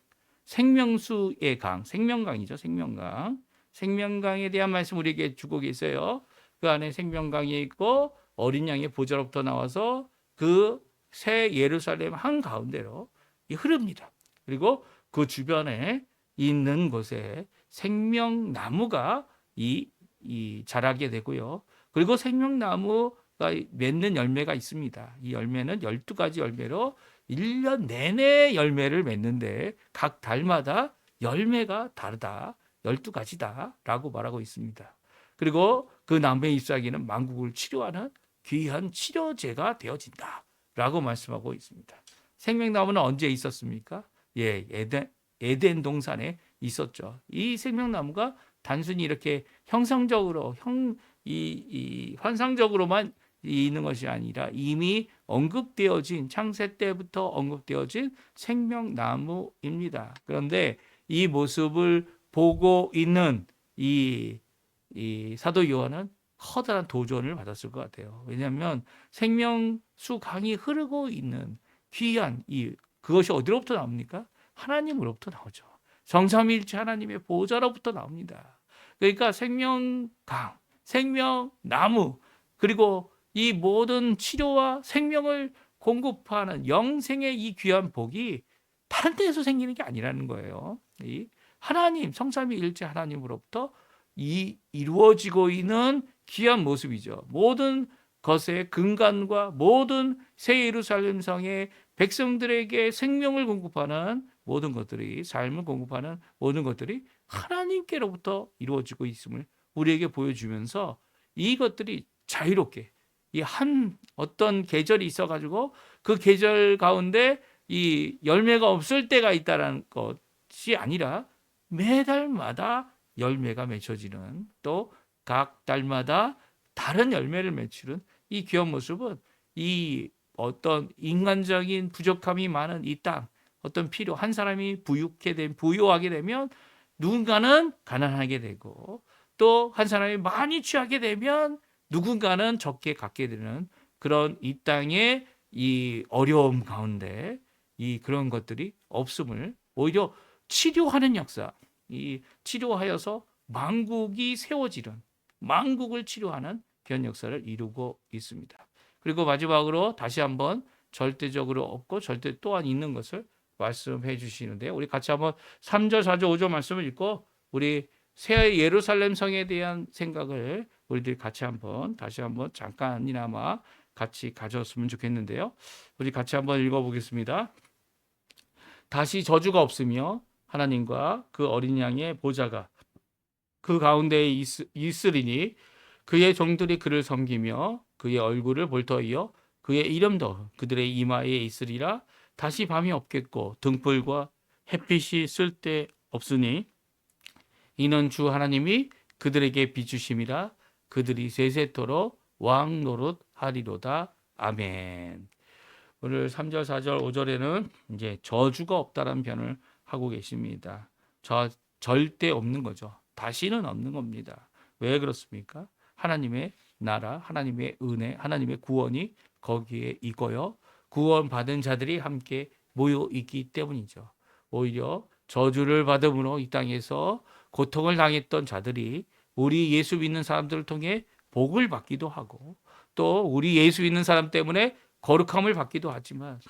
생명수의 강, 생명강이죠. 생명강. 생명강에 대한 말씀 우리에게 주고 계세요. 그 안에 생명강이 있고 어린 양의 보좌로부터 나와서 그 새 예루살렘 한가운데로 흐릅니다. 그리고 그 주변에 있는 곳에 생명나무가 자라게 되고요. 그리고 생명나무가 맺는 열매가 있습니다. 이 열매는 12가지 열매로 1년 내내 열매를 맺는데 각 달마다 열매가 다르다. 12가지다 라고 말하고 있습니다. 그리고 그 나무의 잎사귀는 만국을 치료하는 귀한 치료제가 되어진다 라고 말씀하고 있습니다. 생명나무는 언제 있었습니까? 예, 에덴 동산에 있었죠. 이 생명나무가 단순히 이렇게 형상적으로 환상적으로만 있는 것이 아니라 이미 언급되어진 창세 때부터 언급되어진 생명나무입니다. 그런데 이 모습을 보고 있는 이 사도 요한은 커다란 도전을 받았을 것 같아요. 왜냐하면 생명수 강이 흐르고 있는 귀한 그것이 어디로부터 나옵니까? 하나님으로부터 나오죠. 성삼위일체 하나님의 보좌로부터 나옵니다. 그러니까 생명강, 생명나무, 그리고 이 모든 치료와 생명을 공급하는 영생의 이 귀한 복이 다른 데에서 생기는 게 아니라는 거예요. 이 하나님, 성삼위일체 하나님으로부터 이루어지고 있는 귀한 모습이죠. 모든 것의 근간과 모든 새 예루살렘 성의 백성들에게 생명을 공급하는 모든 것들이, 삶을 공급하는 모든 것들이 하나님께로부터 이루어지고 있음을 우리에게 보여주면서 이것들이 자유롭게 어떤 계절이 있어가지고 그 계절 가운데 이 열매가 없을 때가 있다는 것이 아니라 매달마다 열매가 맺혀지는, 또 각 달마다 다른 열매를 맺히는 이 귀한 모습은 이 어떤 인간적인 부족함이 많은 이 땅, 어떤 필요, 한 사람이 부유하게 되면 누군가는 가난하게 되고, 또 한 사람이 많이 취하게 되면 누군가는 적게 갖게 되는 그런 이 땅의 이 어려움 가운데 그런 것들이 없음을 오히려 치료하는 역사, 치료하여서 만국이 세워지는, 만국을 치료하는 귀한 역사를 이루고 있습니다. 그리고 마지막으로 다시 한번 절대적으로 없고 절대 또한 있는 것을 말씀해 주시는데요. 우리 같이 한번 3절, 4절, 5절 말씀을 읽고 우리 새 예루살렘 성에 대한 생각을 우리들이 다시 한번 잠깐이나마 같이 가졌으면 좋겠는데요. 우리 같이 한번 읽어보겠습니다. 다시 저주가 없으며 하나님과 그 어린 양의 보좌가 그 가운데에 있으리니 그의 종들이 그를 섬기며 그의 얼굴을 볼 터이요 그의 이름도 그들의 이마에 있으리라. 다시 밤이 없겠고 등불과 햇빛이 쓸데 없으니 이는 주 하나님이 그들에게 비추심이라. 그들이 세세토록 왕 노릇하리로다. 아멘. 오늘 3절, 4절, 5절에는 이제 저주가 없다라는 표현을 하고 계십니다. 절대 없는 거죠. 다시는 없는 겁니다. 왜 그렇습니까? 하나님의 나라, 하나님의 은혜, 하나님의 구원이 거기에 있고요. 구원받은 자들이 함께 모여 있기 때문이죠. 오히려 저주를 받음으로 이 땅에서 고통을 당했던 자들이 우리 예수 믿는 사람들을 통해 복을 받기도 하고, 또 우리 예수 믿는 사람 때문에 거룩함을 받기도 하지만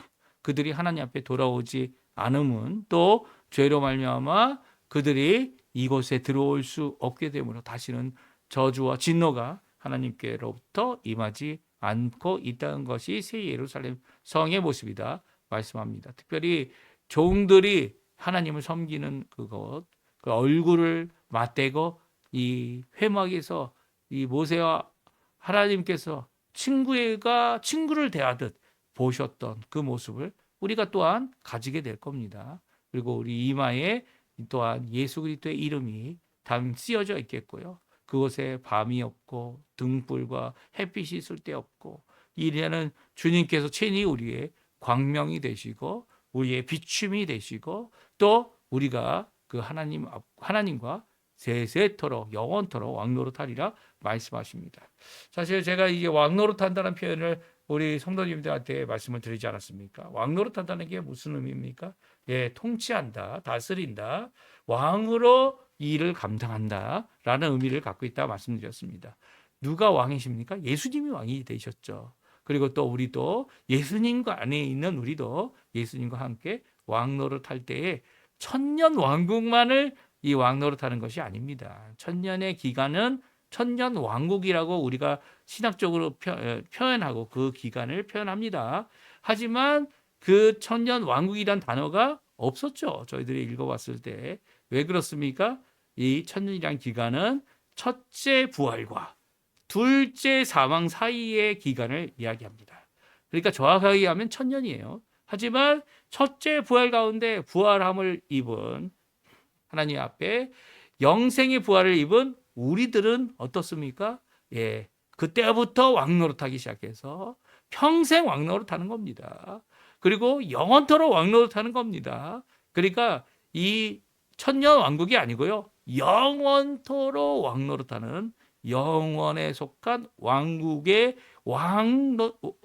그들이 하나님 앞에 돌아오지 않음은 또 죄로 말미암아 그들이 이곳에 들어올 수 없게 되므로 다시는 저주와 진노가 하나님께로부터 임하지 않고 있다는 것이 새 예루살렘 성의 모습이다 말씀합니다. 특별히 종들이 하나님을 섬기는 그것, 그 얼굴을 맞대고 이 회막에서 이 모세와 하나님께서 친구를 대하듯 보셨던 그 모습을 우리가 또한 가지게 될 겁니다. 그리고 우리 이마에 또한 예수 그리스도의 이름이 쓰여져 있겠고요. 그곳에 밤이 없고 등불과 햇빛이 있을 때 없고, 이래는 주님께서 친히 우리의 광명이 되시고 우리의 비춤이 되시고, 또 우리가 그 하나님과 세세토록 영원토록 왕노릇하리라 말씀하십니다. 사실 제가 이게 왕노릇한다는 표현을 우리 성도님들한테 말씀을 드리지 않았습니까? 왕노릇한다는 게 무슨 의미입니까? 예, 통치한다, 다스린다, 왕으로 일을 감당한다 라는 의미를 갖고 있다 말씀드렸습니다. 누가 왕이십니까? 예수님이 왕이 되셨죠. 그리고 또 우리도 예수님과 안에 있는 우리도 예수님과 함께 왕노릇할 때에 천년 왕국만을 이 왕노릇하는 것이 아닙니다. 천년의 기간은 천년 왕국이라고 우리가 신학적으로 표현하고 그 기간을 표현합니다. 하지만 그 천년 왕국이란 단어가 없었죠. 저희들이 읽어봤을 때. 왜 그렇습니까? 이 천년이란 기간은 첫째 부활과 둘째 사망 사이의 기간을 이야기합니다. 그러니까 정확하게 하면 천년이에요. 하지만 첫째 부활 가운데 부활함을 입은 하나님 앞에 영생의 부활을 입은 우리들은 어떻습니까? 예, 그때부터 왕노릇하기 시작해서 평생 왕노릇하는 겁니다. 그리고 영원토록 왕노릇하는 겁니다. 그러니까 이 천년 왕국이 아니고요, 영원토록 왕노릇하는 영원에 속한 왕국의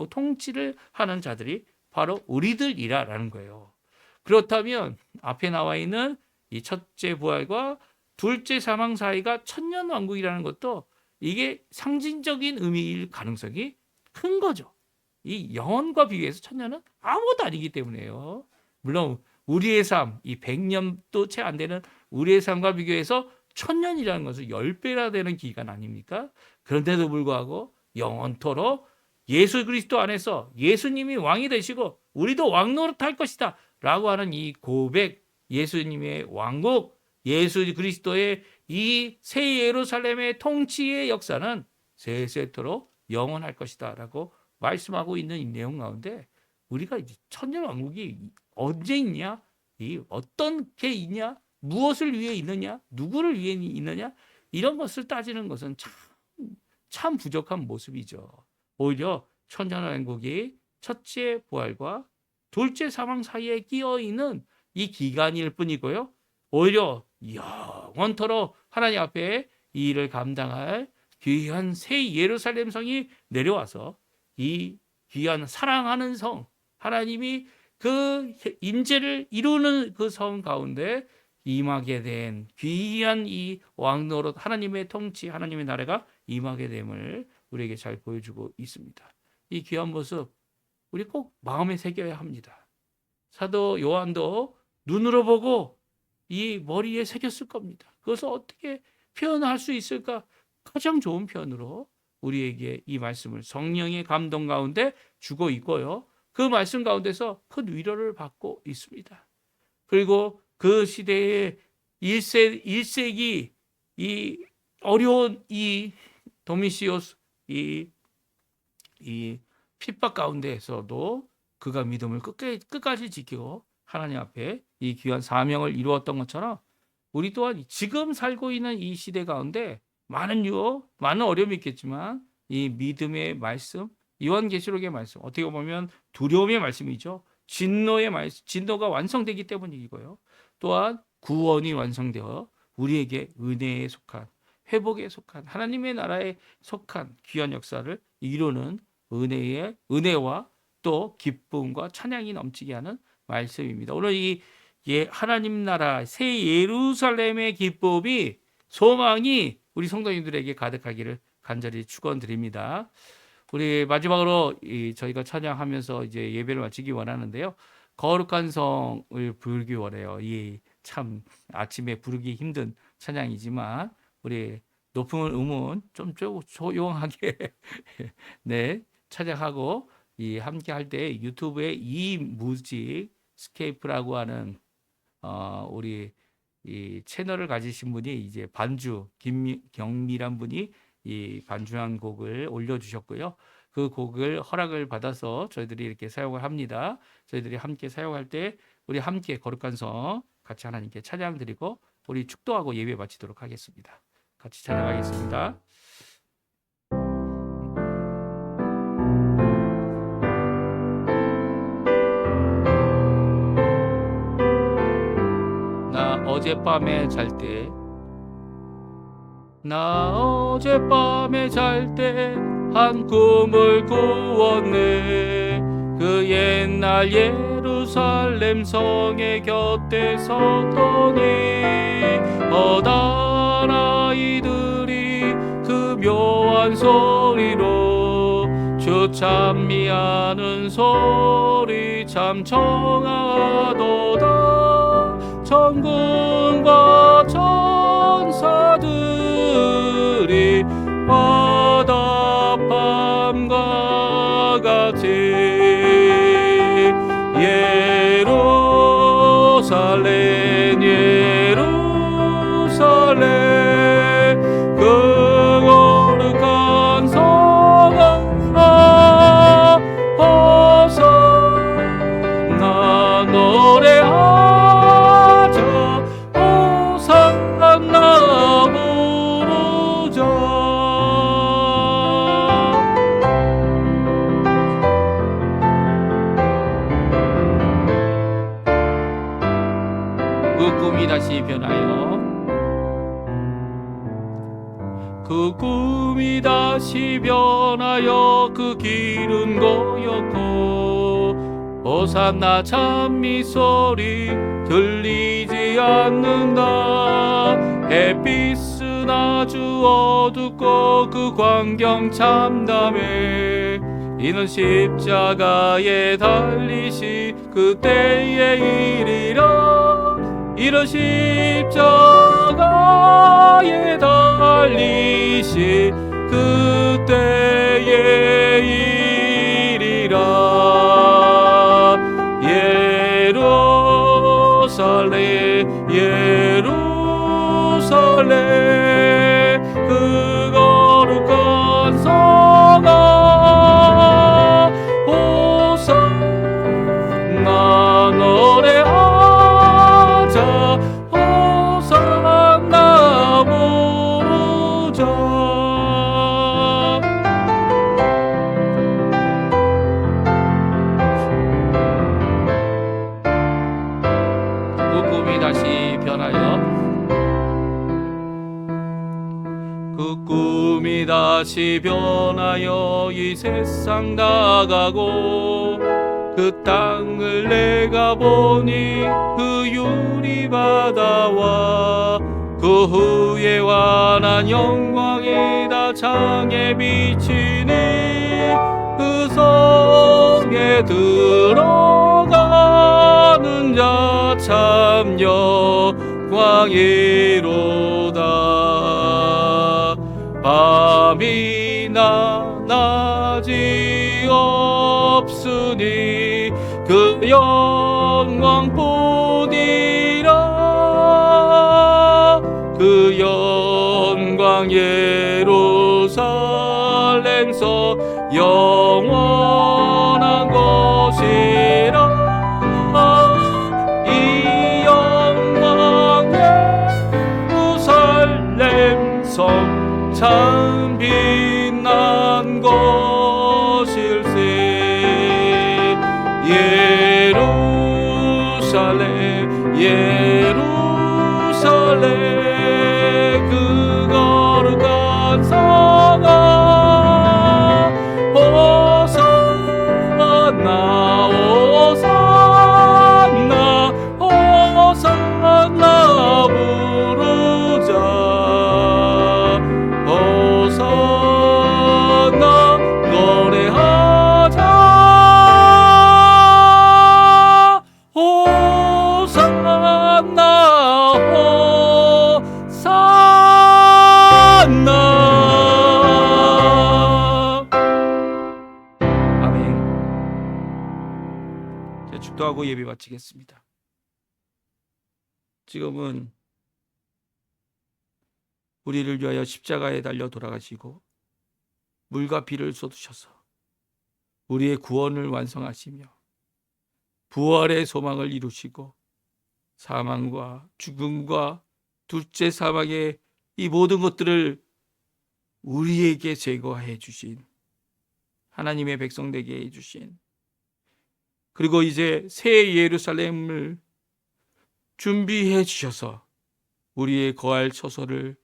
통치를 하는 자들이 바로 우리들이라는 거예요. 그렇다면 앞에 나와 있는 이 첫째 부활과 둘째 사망 사이가 천년 왕국이라는 것도 이게 상징적인 의미일 가능성이 큰 거죠. 이 영원과 비교해서 천년은 아무것도 아니기 때문에요. 물론 우리의 삶, 이 100년도 채 안 되는 우리의 삶과 비교해서 천년이라는 것은 10배나 되는 기간 아닙니까? 그런데도 불구하고 영원토록 예수 그리스도 안에서 예수님이 왕이 되시고 우리도 왕노릇할 것이다 라고 하는 이 고백, 예수님의 왕국, 예수 그리스도의 이 새 예루살렘의 통치의 역사는 세세토록 영원할 것이다 라고 말씀하고 있는 이 내용 가운데 우리가 천년 왕국이 언제 있냐, 이 어떤 게 있냐, 무엇을 위해 있느냐, 누구를 위해 있느냐, 이런 것을 따지는 것은 참 부족한 모습이죠. 오히려 천년 왕국이 첫째 부활과 둘째 사망 사이에 끼어 있는 이 기간일 뿐이고요. 오히려 영원토록 하나님 앞에 이 일을 감당할 귀한 새 예루살렘 성이 내려와서 이 귀한 사랑하는 성, 하나님이 그 인재를 이루는 그 성 가운데 임하게 된 귀한 이 왕노릇, 하나님의 통치, 하나님의 나라가 임하게 됨을 우리에게 잘 보여주고 있습니다. 이 귀한 모습 우리 꼭 마음에 새겨야 합니다. 사도 요한도 눈으로 보고 이 머리에 새겼을 겁니다. 그것을 어떻게 표현할 수 있을까? 가장 좋은 표현으로 우리에게 이 말씀을 성령의 감동 가운데 주고 있고요. 그 말씀 가운데서 큰 위로를 받고 있습니다. 그리고 그 시대의 1세기 이 어려운 이 도미시오스 이 핍박 가운데에서도 그가 믿음을 끝까지 지키고 하나님 앞에 이 귀한 사명을 이루었던 것처럼 우리 또한 지금 살고 있는 이 시대 가운데 많은 유혹, 많은 어려움이 있겠지만 이 믿음의 말씀, 요한계시록의 말씀, 어떻게 보면 두려움의 말씀이죠. 진노의 말씀, 진노가 완성되기 때문이고요. 또한 구원이 완성되어 우리에게 은혜에 속한, 회복에 속한, 하나님의 나라에 속한 귀한 역사를 이루는 은혜와 또 기쁨과 찬양이 넘치게 하는 말씀입니다. 오늘 이 하나님 나라 새 예루살렘의 기쁨이, 소망이 우리 성도님들에게 가득하기를 간절히 축원드립니다. 우리 마지막으로 저희가 찬양하면서 이제 예배를 마치기 원하는데요. 거룩한 성을 부르기 원해요. 이 참 아침에 부르기 힘든 찬양이지만 우리 높은 음은 좀 조용하게 네 찬양하고 이 함께 할 때 유튜브에 이 뮤직 스케이프라고 하는 우리 이 채널을 가지신 분이 이제 반주 김경미란 분이 이 반주한 곡을 올려주셨고요. 그 곡을 허락을 받아서 저희들이 이렇게 사용을 합니다. 저희들이 함께 사용할 때 우리 함께 거룩한 성 같이 하나님께 찬양 드리고 우리 축도하고 예배 마치도록 하겠습니다. 같이 찬양하겠습니다. 나 어젯밤에 잘 때 나 어젯밤에 잘 때 한 꿈을 꾸었네. 그 옛날 예루살렘 성의 곁에 섰더니 어떤 아이들이 그 묘한 소리로 주 찬미하는 소리 참 청하도다. 천군과 천사들이 화답함과 같이 예루살렘 예루살렘 그 거룩한 성아 호산나 노래하자 호산나 부르자. 그 꿈이 다시 변하여 그 꿈이 다시 변하여 그 길은 고였고 호산나 찬미 소리 들리지 않는다. 햇빛은 아주 어둡고 그 광경 참담해. 이는 십자가에 달리시 그때의 일이라. 이런 십자가에 달리시 그때의 일이라. 예루살렘 예루살렘 그 거룩한 성아 호산나 노래하자 호산나 부르자. 그 꿈이 다시 변하여 그 꿈이 다시 변하여 이 세상 나가고 그 땅을 내가 보니 그 유리바다와 그 후에 환한 영광이 다 창에 비치니 그 성에 들어가는 자 참 영광이로다. 밤이나 낮이 없으니 그 영광 보리라. 그 영광 예루살렘서 영원한 것이라. 이 영광 예루살렘 성 참 빛난 것일세. 예루살렘 예루살렘 그 거룩한 성아 호산나 호산나 호산나 부르자. 호산나 노래하자 호산나 호산나. 아멘. 이제 축도하고 예배 마치겠습니다. 지금은 우리를 위하여 십자가에 달려 돌아가시고 물과 피를 쏟으셔서 우리의 구원을 완성하시며 부활의 소망을 이루시고 사망과 죽음과 둘째 사망의 이 모든 것들을 우리에게 제거해 주신 하나님의 백성 되게 해 주신, 그리고 이제 새 예루살렘을 준비해 주셔서 우리의 거할 처소를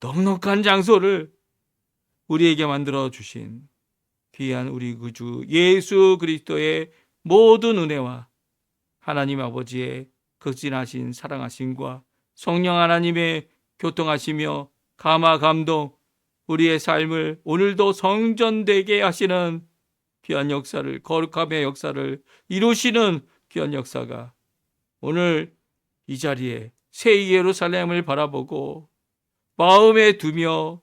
넉넉한 장소를 우리에게 만들어 주신 귀한 우리 구주 예수 그리스도의 모든 은혜와 하나님 아버지의 극진하신 사랑하심과 성령 하나님의 교통하시며 감화 감동, 우리의 삶을 오늘도 성전되게 하시는 귀한 역사를, 거룩함의 역사를 이루시는 귀한 역사가 오늘 이 자리에 새 예루살렘을 바라보고 마음에 두며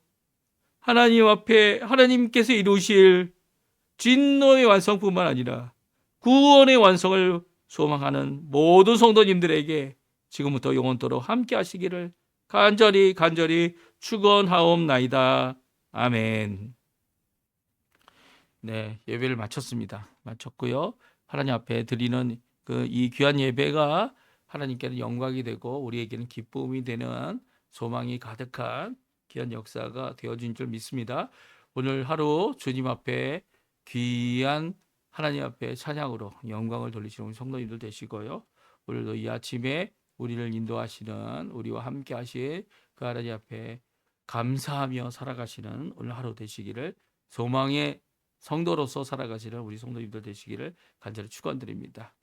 하나님 앞에 하나님께서 이루실 진노의 완성뿐만 아니라 구원의 완성을 소망하는 모든 성도님들에게 지금부터 영원토록 함께 하시기를 간절히 축원하옵나이다. 아멘. 네, 예배를 마쳤고요. 하나님 앞에 드리는 이 귀한 예배가 하나님께는 영광이 되고 우리에게는 기쁨이 되는 소망이 가득한 귀한 역사가 되어진 줄 믿습니다. 오늘 하루 주님 앞에 귀한 하나님 앞에 찬양으로 영광을 돌리시는 우리 성도님들 되시고요. 오늘도 이 아침에 우리를 인도하시는, 우리와 함께 하신 그 하나님 앞에 감사하며 살아가시는 오늘 하루 되시기를, 소망의 성도로서 살아가시는 우리 성도님들 되시기를 간절히 축원드립니다.